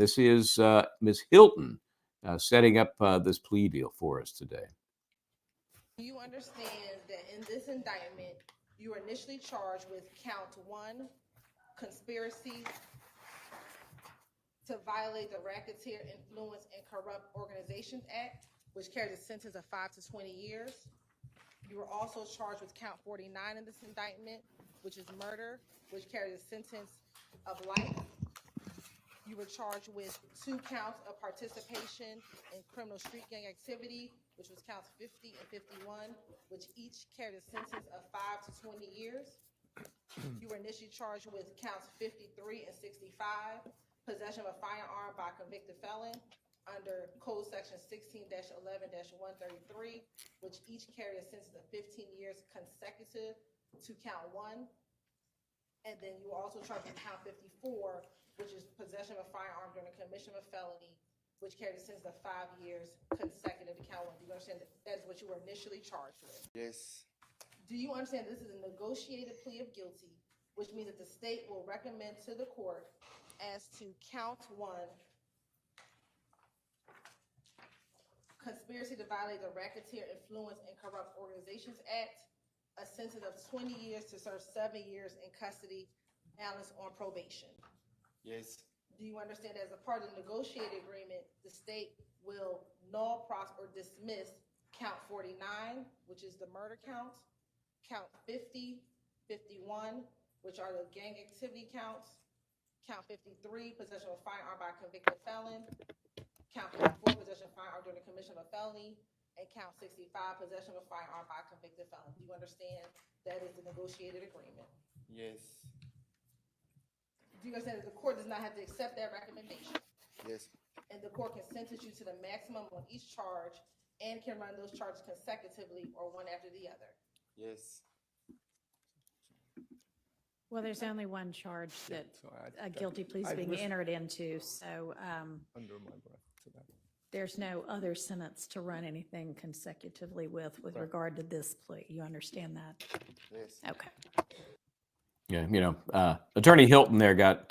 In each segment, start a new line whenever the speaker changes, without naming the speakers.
This is Ms. Hilton setting up this plea deal for us today.
You understand that in this indictment, you were initially charged with count 1, conspiracy to violate the Racketeer Influence and Corrupt Organizations Act, which carries a sentence of 5 to 20 years. You were also charged with count 49 in this indictment, which is murder, which carries a sentence of life. You were charged with 2 counts of participation in criminal street gang activity, which was counts 50 and 51, which each carried a sentence of 5 to 20 years. You were initially charged with counts 53 and 65, possession of a firearm by a convicted felon under Code Section 16-11-133, which each carried a sentence of 15 years consecutive to count 1. And then you were also charged with count 54, which is possession of a firearm during the commission of a felony, which carried a sentence of 5 years consecutive to count 1. Do you understand that is what you were initially charged with?
Yes.
Do you understand this is a negotiated plea of guilty, which means that the state will recommend to the court as to count 1, conspiracy to violate the Racketeer Influence and Corrupt Organizations Act, a sentence of 20 years to serve 7 years in custody, balance on probation.
Yes.
Do you understand that as a part of the negotiated agreement, the state will null, or dismiss count 49, which is the murder count, count 50, 51, which are the gang activity counts, count 53, possession of a firearm by a convicted felon, count 54, possession of a firearm during the commission of a felony, and count 65, possession of a firearm by a convicted felon. Do you understand that is the negotiated agreement?
Yes.
Do you understand that the court does not have to accept that recommendation?
Yes.
And the court can sentence you to the maximum on each charge and can run those charges consecutively or one after the other?
Yes.
Well, there's only one charge that
So
a guilty plea is
I
being
was-
entered into, so
Under my breath to that.
there's no other sentence to run anything consecutively with
Right.
regard to this plea. You understand that?
Yes.
Okay.
Yeah, Attorney Hilton there got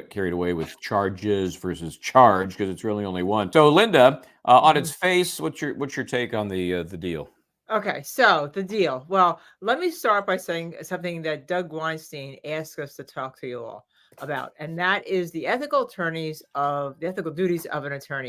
carried away with charges versus charge because it's really only one. So, Linda, on its face, what's your take on the deal?
Okay, so the deal. Well, let me start by saying something that Doug Weinstein asked us to talk to you all about, and that is the ethical duties of an attorney.